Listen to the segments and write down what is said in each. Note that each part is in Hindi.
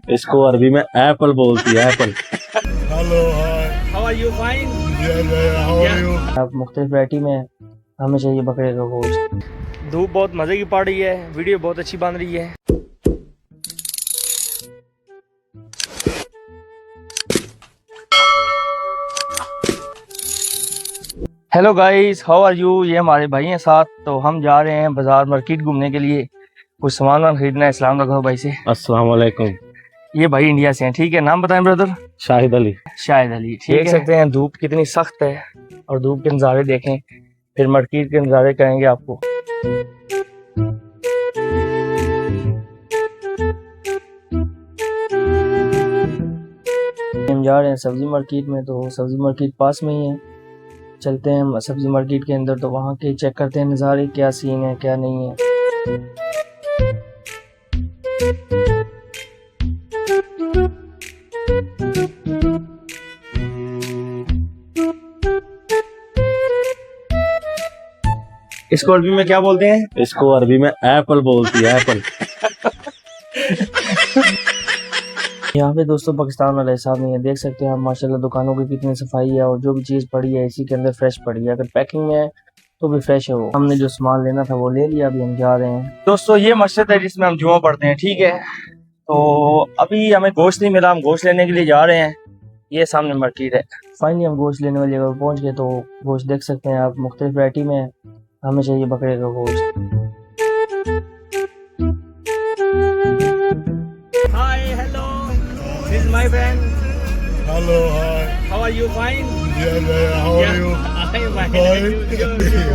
इसको अरबी में एप्पल बोलती है, apple. Hello hi, how are you? Fine. How are you? आप मुख्तलिफ वैरायटी में हमें चाहिए बकरे का गोश्त। धूप बहुत मज़े की पड़ रही है, वीडियो बहुत अच्छी बन रही है। Hello guys, how are you? ये हमारे भाई हैं साथ, तो हम जा रहे हैं बाजार मार्केट घूमने के लिए, कुछ सामान खरीदना है। इस्लाम का कहो भाई से। अस्सलाम वालेकुम। ये भाई इंडिया से हैं, ठीक है। नाम बताएं ब्रदर? शाहिद अली। शाहिद अली, ठीक है। देख सकते हैं धूप कितनी सख्त है, और धूप के नज़ारे देखें, फिर मार्केट के नज़ारे करेंगे आपको। हम जा रहे हैं सब्जी मार्केट में, तो सब्जी मार्केट पास में ही है। चलते हैं हम सब्जी मार्केट के अंदर, तो वहाँ के चेक करते हैं नज़ारे, क्या सीन है क्या नहीं है। इसको अरबी में क्या बोलते हैं? इसको अरबी में एप्पल बोलती है, एप्पल। यहाँ पे दोस्तों पाकिस्तान वाला हिसाब नहीं है। देख सकते हैं आप माशाल्लाह दुकानों की कितनी सफाई है, और जो भी चीज़ पड़ी है इसी के अंदर फ्रेश पड़ी है। अगर पैकिंग में है तो भी फ्रेश है। वो हमने जो सामान लेना था वो ले लिया, अभी हम जा रहे हैं। दोस्तों ये मस्जिद है जिसमें हम जुमा पढ़ते हैं, ठीक है। तो अभी हमें गोश्त नहीं मिला, हम गोश्त लेने के लिए जा रहे हैं। ये सामने मार्केट है। फाइनली हम गोश्त लेने वाली जगह पहुँच गए। तो गोश्त देख सकते हैं आप, मुख्तलिफ वैरायटी में हमें चाहिए बकरे का गोश्त। Hi, hello, this is my friend. Hello hi, how are you? Fine. How are you?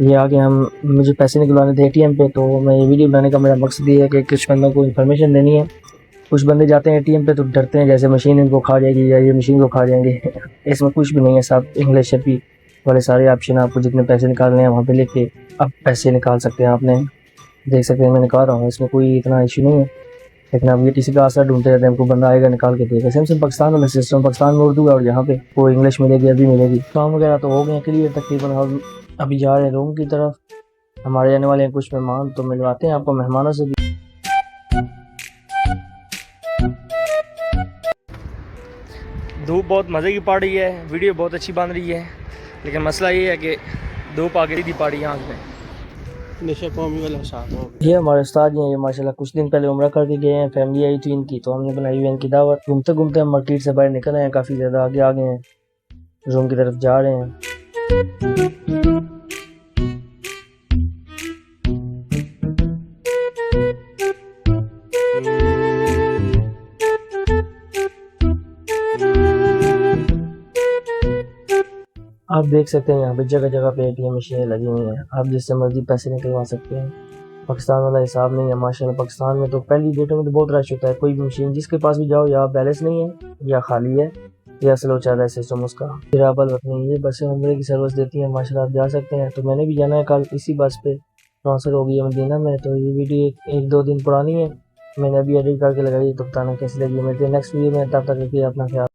ये आगे मुझे पैसे निकलवाने थे एटीएम पे। तो मैं ये वीडियो बनाने का मेरा मकसद ये है कि कुछ बंदों को इन्फॉर्मेशन देनी है। कुछ बंदे जाते हैं एटीएम पे तो डरते हैं जैसे मशीन इनको खा जाएगी या ये मशीन को खा जाएंगे। इसमें कुछ भी नहीं है, सब इंग्लिश शपी वाले सारे ऑप्शन, आपको जितने पैसे निकालने हैं वहाँ पे लेके आप पैसे निकाल सकते हैं। आपने देख सकते हैं मैं निकाल रहा हूँ, इसमें कोई इतना इशू नहीं है। लेकिन अब ये किसी का आसरा ढूंढते रहते हैं, हमको बंदा आएगा निकाल के देगा। सिम पाकिस्तान वाला सिस्टम, पाकिस्तान में उर्दू है और यहाँ पे वो इंग्लिश मिलेगी, अभी मिलेगी। काम वगैरह तो हो गए क्लियर तकरीबन, और अभी जा रहे हैं रूम की तरफ। हमारे आने वाले हैं कुछ मेहमान, तो मिलवाते हैं आपको मेहमानों से भी। धूप बहुत मज़े की पड़ रही है, वीडियो बहुत अच्छी बन रही है, लेकिन मसला ये है कि धूप आगे सीधी पड़ रही है आँख में। नशा कौमी वाला साथ हो। ये हमारे उस्ताद जी हैं, ये माशाल्लाह कुछ दिन पहले उम्रा करके गए हैं। फैमिली आई थी इनकी, तो हमने बनाई हुई इनकी दावत। घूमते घूमते हम मार्केट से बाहर निकल आए हैं, काफ़ी ज़्यादा आगे आ गए हैं, रूम की तरफ जा रहे हैं। आप देख सकते हैं यहाँ पे जगह जगह पे एटीएम मशीनें लगी हुई हैं, आप जिससे मर्जी पैसे निकलवा सकते हैं। पाकिस्तान वाला हिसाब नहीं है माशाल्लाह। पाकिस्तान में तो पहली डेटों में तो बहुत रश होता है, कोई भी मशीन जिसके पास भी जाओ या बैलेंस नहीं है या खाली है या स्लो चल रहा है सिस्टम उसका। फिर आपल नहीं, ये बसें उम्रे की सर्विस देती हैं माशाल्लाह, आप जा सकते हैं। तो मैंने भी जाना है, कल इसी बस पे ट्रांसफ़र हो गई है मदीना में। तो ये वीडियो एक दो दिन पुरानी है, मैंने अभी एडिट करके लगाई, तो बताना कैसी लगी। मिलते हैं नेक्स्ट वीडियो में, तब तक रखिए अपना ख्याल।